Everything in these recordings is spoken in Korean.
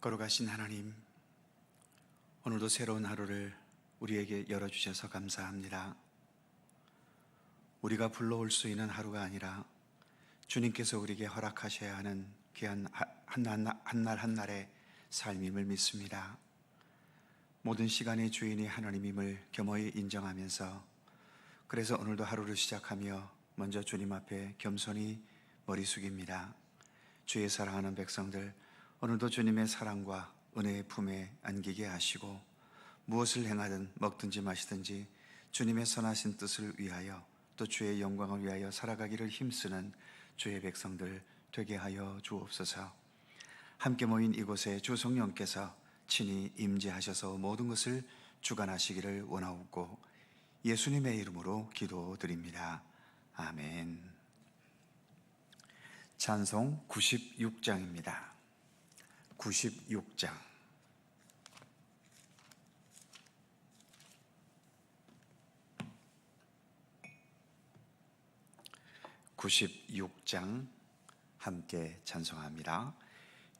거룩하신 하나님, 오늘도 새로운 하루를 우리에게 열어주셔서 감사합니다. 우리가 불러올 수 있는 하루가 아니라 주님께서 우리에게 허락하셔야 하는 귀한 한날 한날의 삶임을 믿습니다. 모든 시간의 주인이 하나님임을 겸허히 인정하면서, 그래서 오늘도 하루를 시작하며 먼저 주님 앞에 겸손히 머리 숙입니다. 주의 사랑하는 백성들, 오늘도 주님의 사랑과 은혜의 품에 안기게 하시고, 무엇을 행하든 먹든지 마시든지 주님의 선하신 뜻을 위하여, 또 주의 영광을 위하여 살아가기를 힘쓰는 주의 백성들 되게 하여 주옵소서. 함께 모인 이곳에 주 성령께서 친히 임재하셔서 모든 것을 주관하시기를 원하옵고, 예수님의 이름으로 기도드립니다. 아멘. 찬송 96장입니다. 96장. 함께 찬송합니다.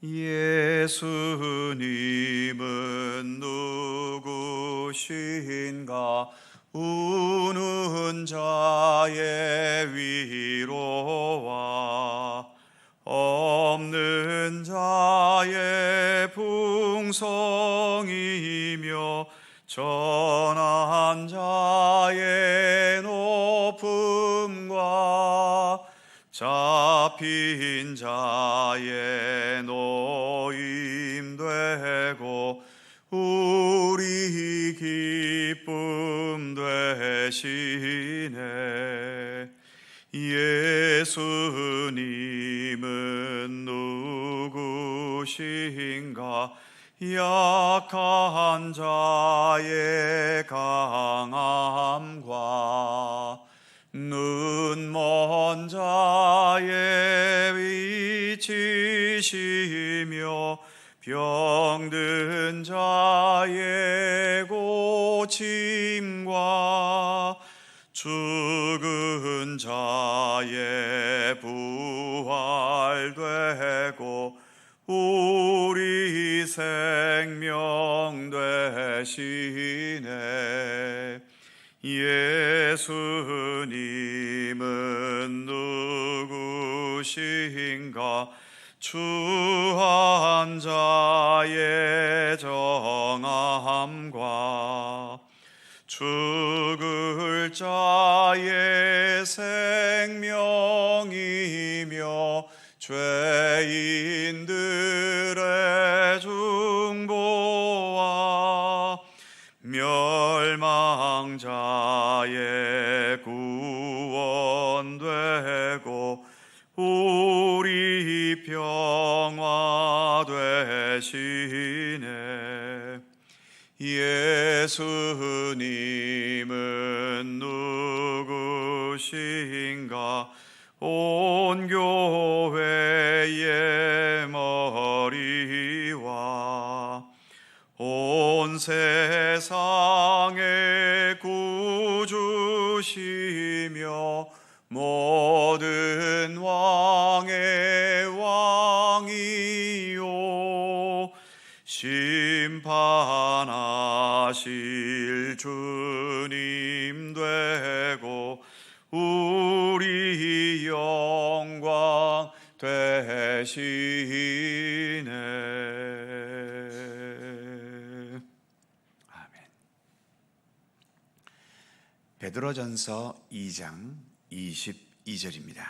예수님은 누구신가? 우는 자의 위로와 없는 자의 풍성이며 전한 자의 높음과 잡힌 자의 노임되고 우리 기쁨 되시네. 예수님은 누구신가? 약한 자의 강함과 눈먼 자의 위치시며 병든 자의 고침과 죽은 자의 부활되고 우리 생명 되시네. 예수님은 누구신가? 추한 자의 정함과 죽을 자의 생명이며 죄인들의 중보와 멸망자의 구원되고 우리 평화 되시네. 예수님은 누구신가? 온 교회의 머리와 온 세상의 구주시며 모든 왕의 왕이요 심판하실 주님 되고 우리 영광 되시네. 아멘. 베드로전서 2장 22절입니다.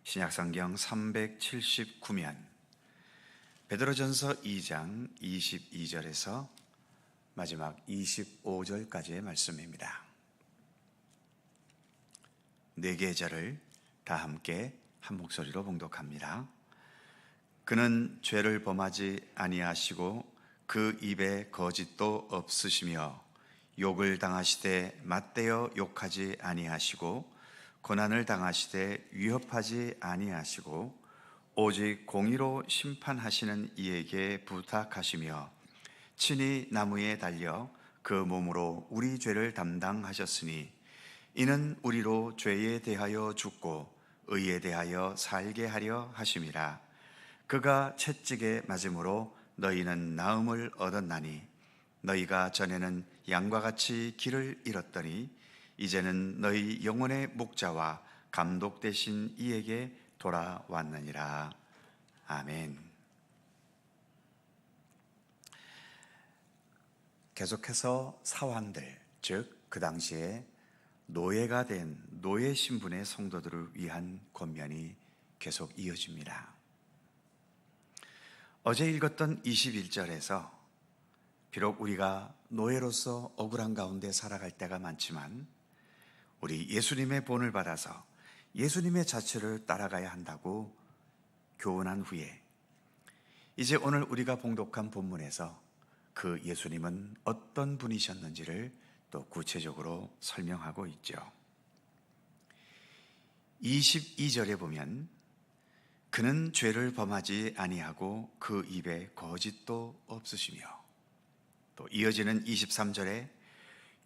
신약성경 379면 베드로전서 2장 22절에서 마지막 25절까지의 말씀입니다. 네 계절을 다 함께 한 목소리로 봉독합니다. 그는 죄를 범하지 아니하시고 그 입에 거짓도 없으시며 욕을 당하시되 맞대어 욕하지 아니하시고 고난을 당하시되 위협하지 아니하시고 오직 공의로 심판하시는 이에게 부탁하시며 친히 나무에 달려 그 몸으로 우리 죄를 담당하셨으니 이는 우리로 죄에 대하여 죽고 의에 대하여 살게 하려 하심이라. 그가 채찍에 맞음으로 너희는 나음을 얻었나니 너희가 전에는 양과 같이 길을 잃었더니 이제는 너희 영혼의 목자와 감독 되신 이에게 돌아왔느니라. 아멘. 계속해서 사환들, 즉 그 당시에 노예가 된 노예 신분의 성도들을 위한 권면이 계속 이어집니다. 어제 읽었던 21절에서 비록 우리가 노예로서 억울한 가운데 살아갈 때가 많지만 우리 예수님의 본을 받아서 예수님의 자취를 따라가야 한다고 교훈한 후에 이제 오늘 우리가 봉독한 본문에서 그 예수님은 어떤 분이셨는지를 또 구체적으로 설명하고 있죠. 22절에 보면 그는 죄를 범하지 아니하고 그 입에 거짓도 없으시며, 또 이어지는 23절에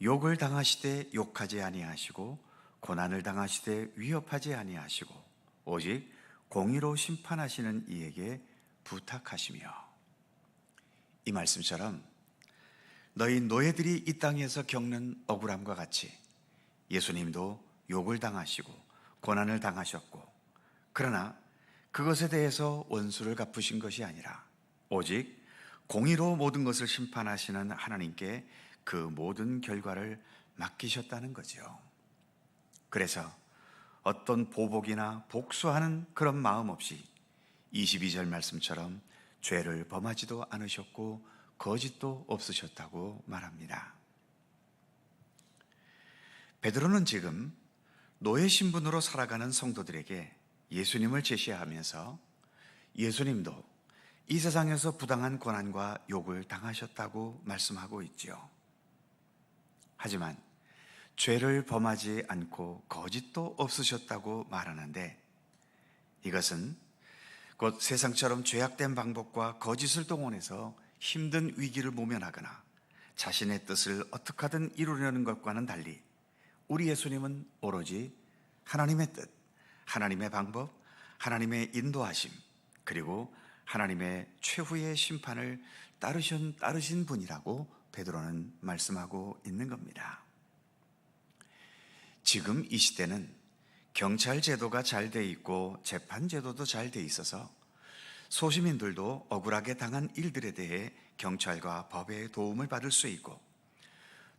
욕을 당하시되 욕하지 아니하시고 고난을 당하시되 위협하지 아니하시고 오직 공의로 심판하시는 이에게 부탁하시며, 이 말씀처럼 너희 노예들이 이 땅에서 겪는 억울함과 같이 예수님도 욕을 당하시고 고난을 당하셨고, 그러나 그것에 대해서 원수를 갚으신 것이 아니라 오직 공의로 모든 것을 심판하시는 하나님께 그 모든 결과를 맡기셨다는 거죠. 그래서 어떤 보복이나 복수하는 그런 마음 없이 22절 말씀처럼 죄를 범하지도 않으셨고 거짓도 없으셨다고 말합니다. 베드로는 지금 노예 신분으로 살아가는 성도들에게 예수님을 제시하면서 예수님도 이 세상에서 부당한 고난과 욕을 당하셨다고 말씀하고 있지요. 하지만 죄를 범하지 않고 거짓도 없으셨다고 말하는데, 이것은 곧 세상처럼 죄악된 방법과 거짓을 동원해서 힘든 위기를 모면하거나 자신의 뜻을 어떻게 하든 이루려는 것과는 달리 우리 예수님은 오로지 하나님의 뜻, 하나님의 방법, 하나님의 인도하심, 그리고 하나님의 최후의 심판을 따르신 분이라고 베드로는 말씀하고 있는 겁니다. 지금 이 시대는 경찰 제도가 잘 돼 있고 재판 제도도 잘 돼 있어서 소시민들도 억울하게 당한 일들에 대해 경찰과 법의 도움을 받을 수 있고,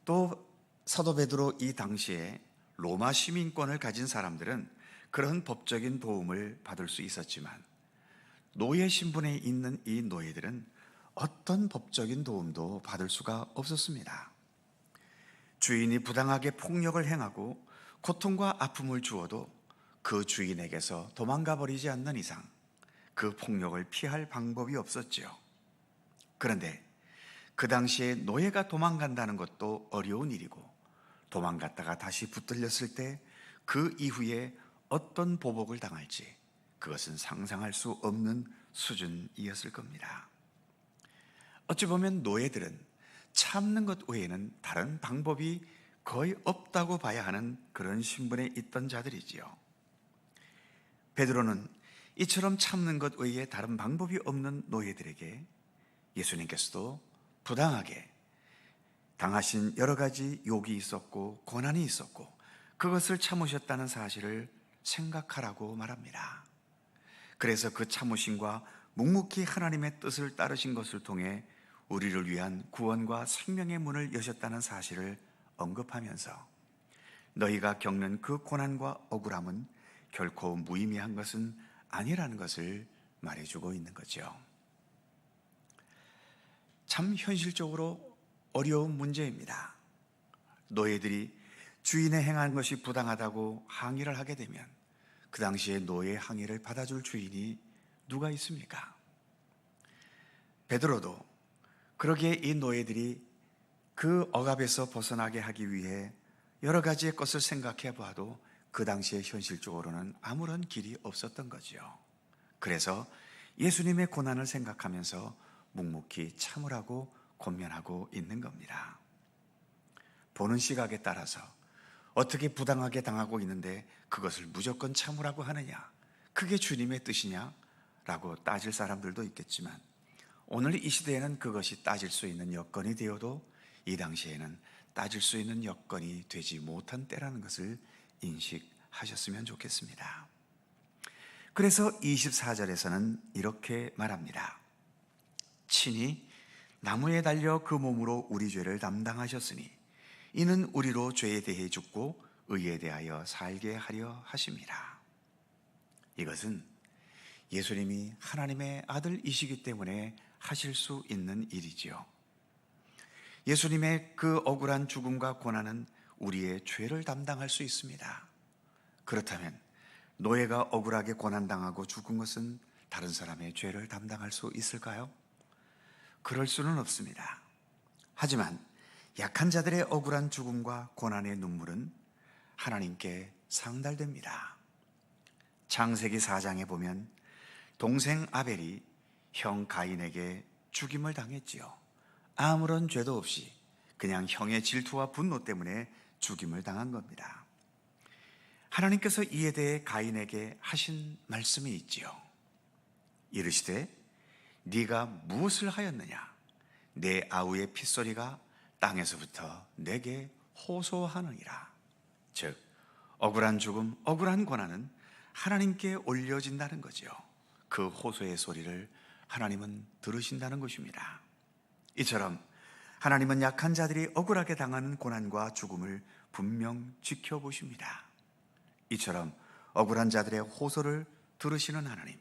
또 사도 베드로 이 당시에 로마 시민권을 가진 사람들은 그런 법적인 도움을 받을 수 있었지만 노예 신분에 있는 이 노예들은 어떤 법적인 도움도 받을 수가 없었습니다. 주인이 부당하게 폭력을 행하고 고통과 아픔을 주어도 그 주인에게서 도망가 버리지 않는 이상 그 폭력을 피할 방법이 없었지요. 그런데 그 당시에 노예가 도망간다는 것도 어려운 일이고, 도망갔다가 다시 붙들렸을 때 그 이후에 어떤 보복을 당할지 그것은 상상할 수 없는 수준이었을 겁니다. 어찌 보면 노예들은 참는 것 외에는 다른 방법이 거의 없다고 봐야 하는 그런 신분에 있던 자들이지요. 베드로는 이처럼 참는 것 외에 다른 방법이 없는 노예들에게 예수님께서도 부당하게 당하신 여러 가지 욕이 있었고 고난이 있었고 그것을 참으셨다는 사실을 생각하라고 말합니다. 그래서 그 참으심과 묵묵히 하나님의 뜻을 따르신 것을 통해 우리를 위한 구원과 생명의 문을 여셨다는 사실을 언급하면서 너희가 겪는 그 고난과 억울함은 결코 무의미한 것은 아니라는 것을 말해주고 있는 거죠. 참 현실적으로 어려운 문제입니다. 노예들이 주인의 행한 것이 부당하다고 항의를 하게 되면 그 당시에 노예의 항의를 받아줄 주인이 누가 있습니까? 베드로도 그러기에 이 노예들이 그 억압에서 벗어나게 하기 위해 여러 가지의 것을 생각해 봐도 그 당시에 현실적으로는 아무런 길이 없었던 거죠. 그래서 예수님의 고난을 생각하면서 묵묵히 참으라고 권면하고 있는 겁니다. 보는 시각에 따라서 어떻게 부당하게 당하고 있는데 그것을 무조건 참으라고 하느냐? 그게 주님의 뜻이냐? 라고 따질 사람들도 있겠지만 오늘 이 시대에는 그것이 따질 수 있는 여건이 되어도 이 당시에는 따질 수 있는 여건이 되지 못한 때라는 것을 인식하셨으면 좋겠습니다. 그래서 24절에서는 이렇게 말합니다. 친히 나무에 달려 그 몸으로 우리 죄를 담당하셨으니 이는 우리로 죄에 대해 죽고 의에 대하여 살게 하려 하심이라. 이것은 예수님이 하나님의 아들이시기 때문에 하실 수 있는 일이지요. 예수님의 그 억울한 죽음과 고난은 우리의 죄를 담당할 수 있습니다. 그렇다면 노예가 억울하게 고난당하고 죽은 것은 다른 사람의 죄를 담당할 수 있을까요? 그럴 수는 없습니다. 하지만 약한 자들의 억울한 죽음과 고난의 눈물은 하나님께 상달됩니다. 창세기 4장에 보면 동생 아벨이 형 가인에게 죽임을 당했지요. 아무런 죄도 없이 그냥 형의 질투와 분노 때문에 죽임을 당한 겁니다. 하나님께서 이에 대해 가인에게 하신 말씀이 있지요. 이르시되 네가 무엇을 하였느냐? 내 아우의 핏소리가 땅에서부터 내게 호소하느니라. 즉 억울한 죽음, 억울한 고난은 하나님께 올려진다는 거죠. 그 호소의 소리를 하나님은 들으신다는 것입니다. 이처럼 하나님은 약한 자들이 억울하게 당하는 고난과 죽음을 분명 지켜보십니다. 이처럼 억울한 자들의 호소를 들으시는 하나님,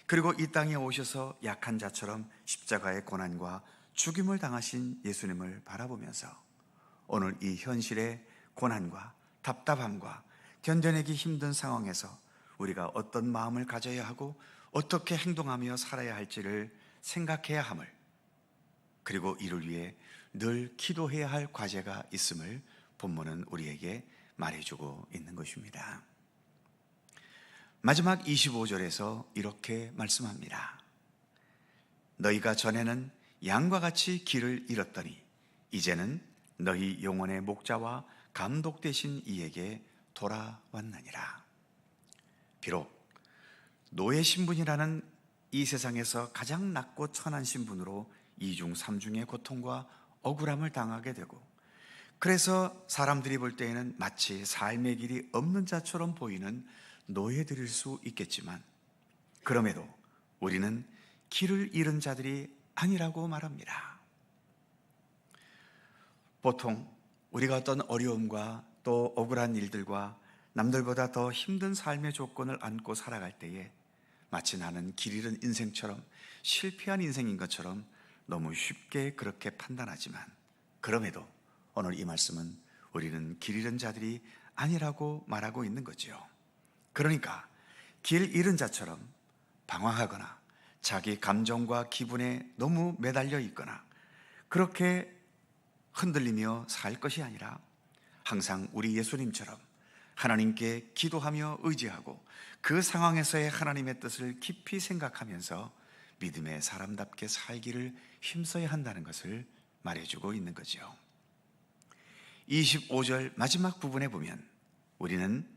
그리고 이 땅에 오셔서 약한 자처럼 십자가의 고난과 죽임을 당하신 예수님을 바라보면서 오늘 이 현실의 고난과 답답함과 견뎌내기 힘든 상황에서 우리가 어떤 마음을 가져야 하고 어떻게 행동하며 살아야 할지를 생각해야 함을, 그리고 이를 위해 늘 기도해야 할 과제가 있음을 본문은 우리에게 말해주고 있는 것입니다. 마지막 25절에서 이렇게 말씀합니다. 너희가 전에는 양과 같이 길을 잃었더니 이제는 너희 영혼의 목자와 감독 되신 이에게 돌아왔느니라. 비록 노예 신분이라는 이 세상에서 가장 낮고 천한 신분으로 이중 삼중의 고통과 억울함을 당하게 되고, 그래서 사람들이 볼 때에는 마치 삶의 길이 없는 자처럼 보이는 노예들일 수 있겠지만, 그럼에도 우리는 길을 잃은 자들이 아니라고 말합니다. 보통 우리가 어떤 어려움과 또 억울한 일들과 남들보다 더 힘든 삶의 조건을 안고 살아갈 때에 마치 나는 길 잃은 인생처럼, 실패한 인생인 것처럼 너무 쉽게 그렇게 판단하지만, 그럼에도 오늘 이 말씀은 우리는 길 잃은 자들이 아니라고 말하고 있는 거지요. 그러니까 길 잃은 자처럼 방황하거나 자기 감정과 기분에 너무 매달려 있거나 그렇게 흔들리며 살 것이 아니라 항상 우리 예수님처럼 하나님께 기도하며 의지하고 그 상황에서의 하나님의 뜻을 깊이 생각하면서 믿음의 사람답게 살기를 힘써야 한다는 것을 말해주고 있는 거죠. 25절 마지막 부분에 보면 우리는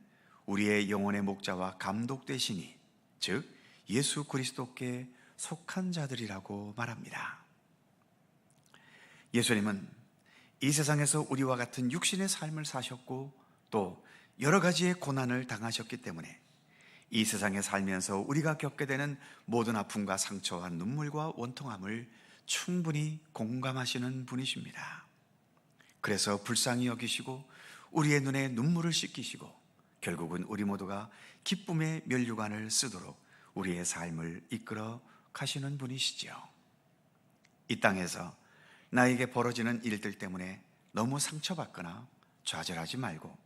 우리의 영혼의 목자와 감독 되시니, 즉 예수 그리스도께 속한 자들이라고 말합니다. 예수님은 이 세상에서 우리와 같은 육신의 삶을 사셨고 또 여러 가지의 고난을 당하셨기 때문에 이 세상에 살면서 우리가 겪게 되는 모든 아픔과 상처와 눈물과 원통함을 충분히 공감하시는 분이십니다. 그래서 불쌍히 여기시고 우리의 눈에 눈물을 씻기시고 결국은 우리 모두가 기쁨의 면류관을 쓰도록 우리의 삶을 이끌어 가시는 분이시죠. 이 땅에서 나에게 벌어지는 일들 때문에 너무 상처받거나 좌절하지 말고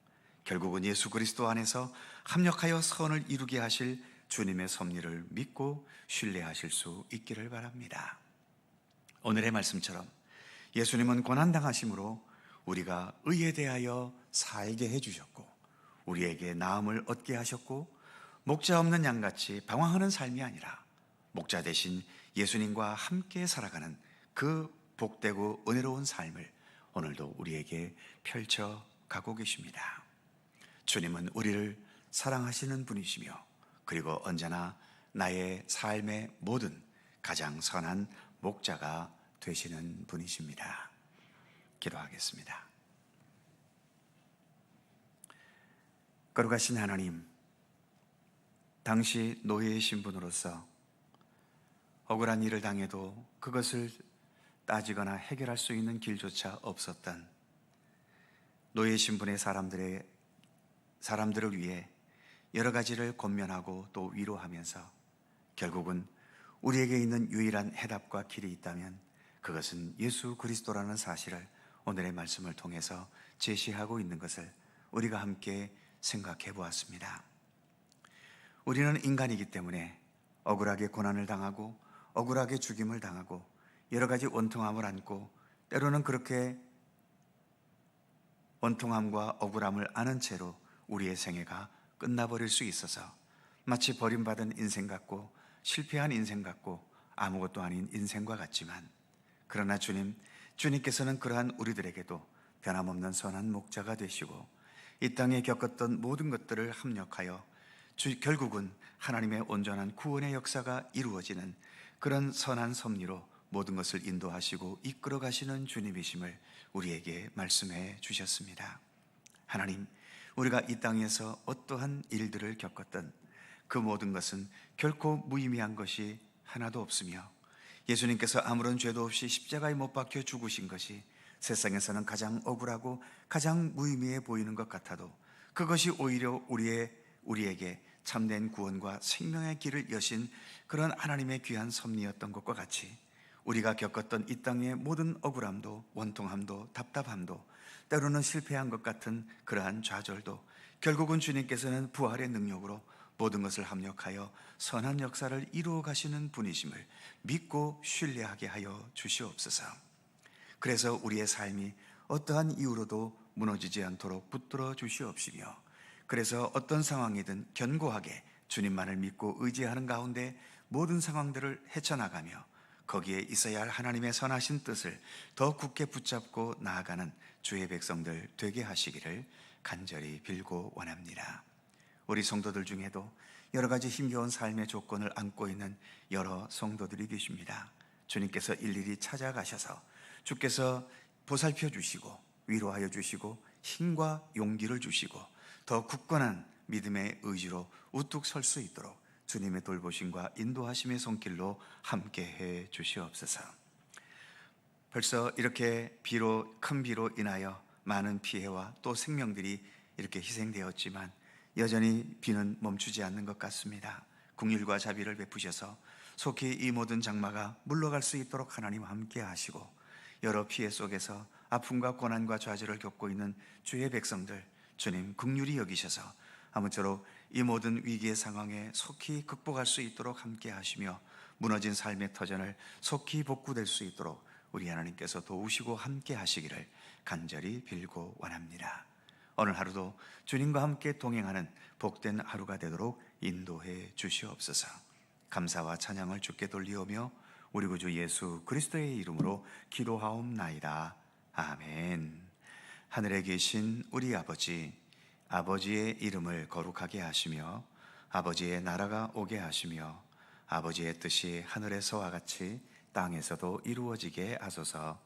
결국은 예수 그리스도 안에서 합력하여 선을 이루게 하실 주님의 섭리를 믿고 신뢰하실 수 있기를 바랍니다. 오늘의 말씀처럼 예수님은 고난당하심으로 우리가 의에 대하여 살게 해주셨고 우리에게 나음을 얻게 하셨고, 목자 없는 양같이 방황하는 삶이 아니라 목자 대신 예수님과 함께 살아가는 그 복되고 은혜로운 삶을 오늘도 우리에게 펼쳐가고 계십니다. 주님은 우리를 사랑하시는 분이시며 그리고 언제나 나의 삶의 모든 가장 선한 목자가 되시는 분이십니다. 기도하겠습니다. 거룩하신 하나님, 당시 노예의 신분으로서 억울한 일을 당해도 그것을 따지거나 해결할 수 있는 길조차 없었던 노예 신분의 사람들을 위해 여러 가지를 권면하고 또 위로하면서 결국은 우리에게 있는 유일한 해답과 길이 있다면 그것은 예수 그리스도라는 사실을 오늘의 말씀을 통해서 제시하고 있는 것을 우리가 함께 생각해 보았습니다. 우리는 인간이기 때문에 억울하게 고난을 당하고 억울하게 죽임을 당하고 여러 가지 원통함을 안고 때로는 그렇게 원통함과 억울함을 안은 채로 우리의 생애가 끝나버릴 수 있어서 마치 버림받은 인생 같고 실패한 인생 같고 아무것도 아닌 인생과 같지만, 그러나 주님께서는 그러한 우리들에게도 변함없는 선한 목자가 되시고 이 땅에 겪었던 모든 것들을 합력하여 결국은 하나님의 온전한 구원의 역사가 이루어지는 그런 선한 섭리로 모든 것을 인도하시고 이끌어 가시는 주님이심을 우리에게 말씀해 주셨습니다. 하나님, 우리가 이 땅에서 어떠한 일들을 겪었든 그 모든 것은 결코 무의미한 것이 하나도 없으며 예수님께서 아무런 죄도 없이 십자가에 못 박혀 죽으신 것이 세상에서는 가장 억울하고 가장 무의미해 보이는 것 같아도 그것이 오히려 우리에게 참된 구원과 생명의 길을 여신 그런 하나님의 귀한 섭리였던 것과 같이 우리가 겪었던 이 땅의 모든 억울함도 원통함도 답답함도 때로는 실패한 것 같은 그러한 좌절도 결국은 주님께서는 부활의 능력으로 모든 것을 합력하여 선한 역사를 이루어 가시는 분이심을 믿고 신뢰하게 하여 주시옵소서. 그래서 우리의 삶이 어떠한 이유로도 무너지지 않도록 붙들어 주시옵시며, 그래서 어떤 상황이든 견고하게 주님만을 믿고 의지하는 가운데 모든 상황들을 헤쳐나가며 거기에 있어야 할 하나님의 선하신 뜻을 더 굳게 붙잡고 나아가는 주의 백성들 되게 하시기를 간절히 빌고 원합니다. 우리 성도들 중에도 여러 가지 힘겨운 삶의 조건을 안고 있는 여러 성도들이 계십니다. 주님께서 일일이 찾아가셔서 주께서 보살펴 주시고 위로하여 주시고 힘과 용기를 주시고 더 굳건한 믿음의 의지로 우뚝 설 수 있도록 주님의 돌보심과 인도하심의 손길로 함께해 주시옵소서. 벌써 이렇게 큰 비로 인하여 많은 피해와 또 생명들이 이렇게 희생되었지만 여전히 비는 멈추지 않는 것 같습니다. 긍휼과 자비를 베푸셔서 속히 이 모든 장마가 물러갈 수 있도록 하나님 함께 하시고 여러 피해 속에서 아픔과 고난과 좌절을 겪고 있는 주의 백성들 주님 긍휼히 여기셔서 아무쪼록 이 모든 위기의 상황에 속히 극복할 수 있도록 함께 하시며 무너진 삶의 터전을 속히 복구될 수 있도록 우리 하나님께서 도우시고 함께 하시기를 간절히 빌고 원합니다. 오늘 하루도 주님과 함께 동행하는 복된 하루가 되도록 인도해 주시옵소서. 감사와 찬양을 주께 돌리오며 우리 구주 예수 그리스도의 이름으로 기도하옵나이다. 아멘. 하늘에 계신 우리 아버지의 이름을 거룩하게 하시며 아버지의 나라가 오게 하시며 아버지의 뜻이 하늘에서와 같이 땅에서도 이루어지게 하소서.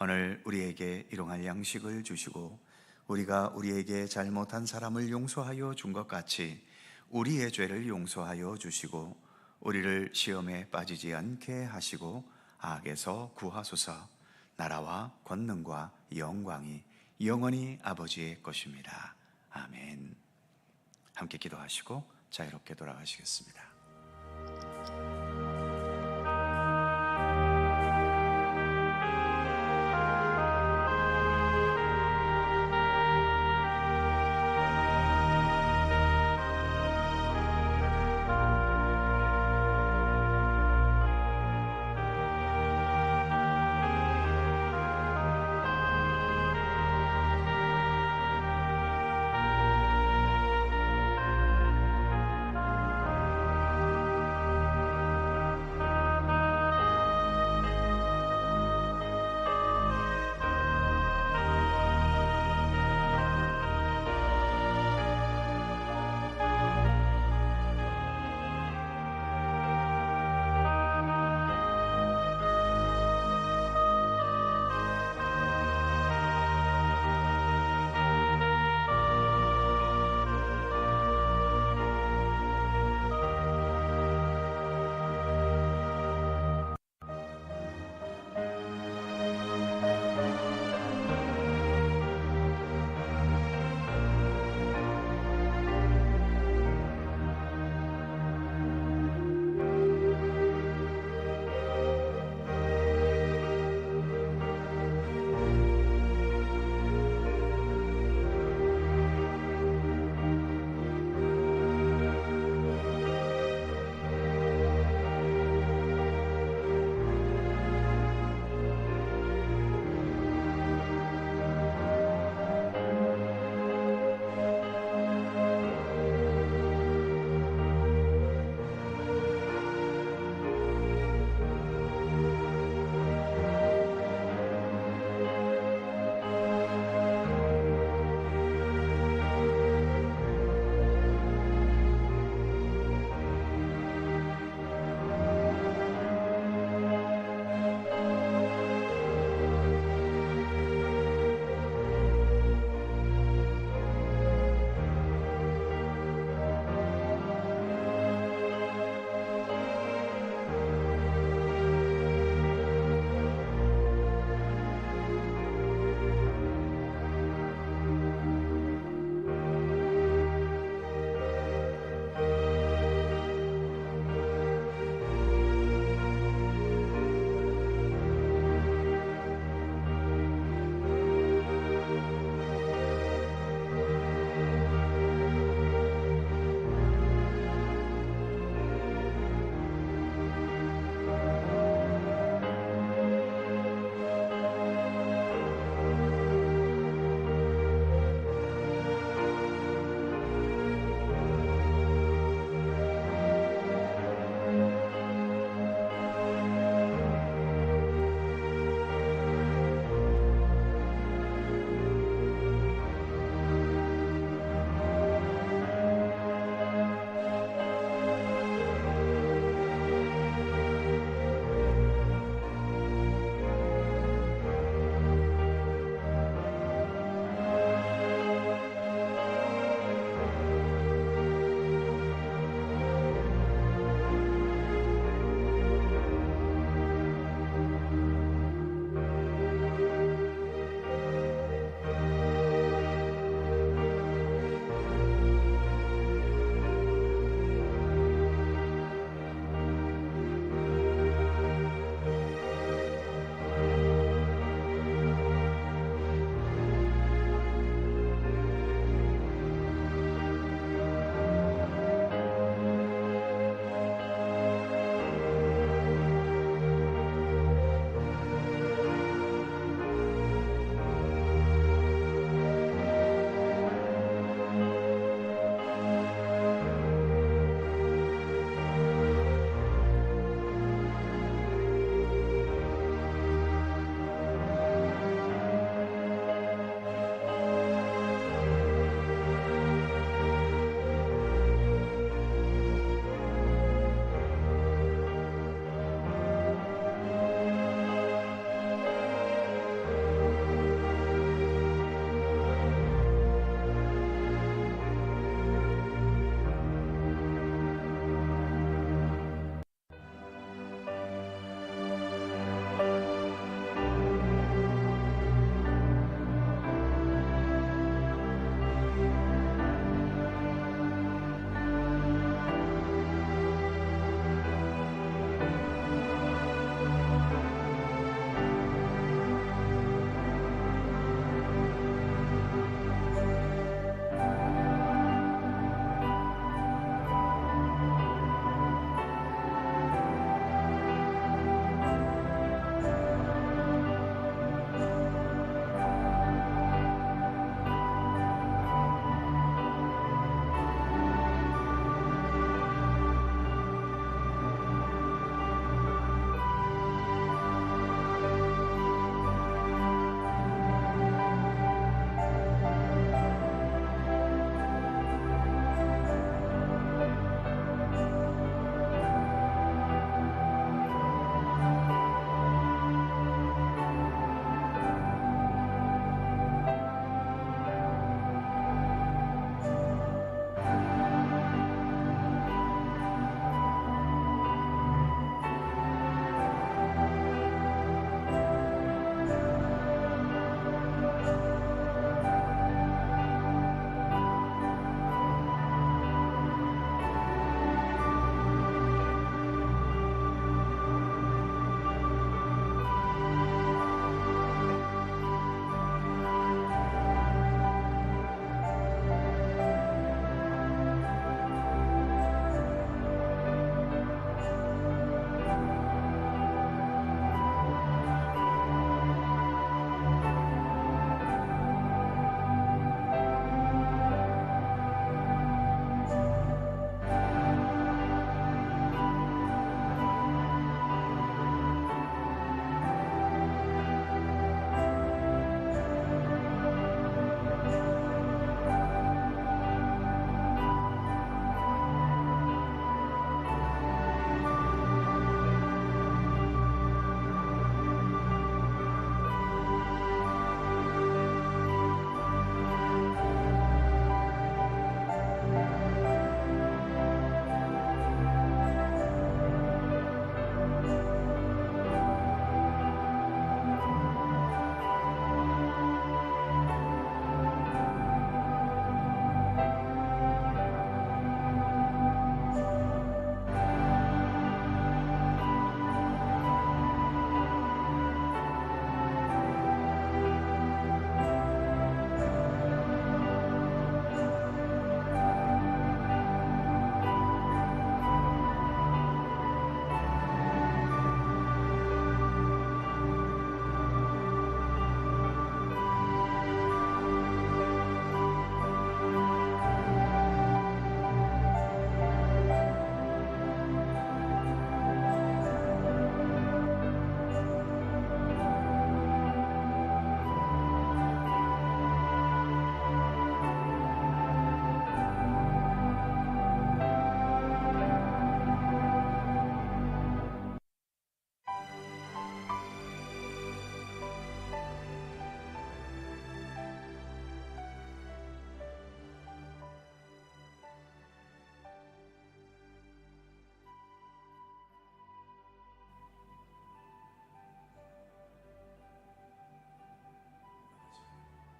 오늘 우리에게 일용할 양식을 주시고 우리가 우리에게 잘못한 사람을 용서하여 준 것 같이 우리의 죄를 용서하여 주시고 우리를 시험에 빠지지 않게 하시고 악에서 구하소서. 나라와 권능과 영광이 영원히 아버지의 것입니다. 아멘. 함께 기도하시고 자유롭게 돌아가시겠습니다.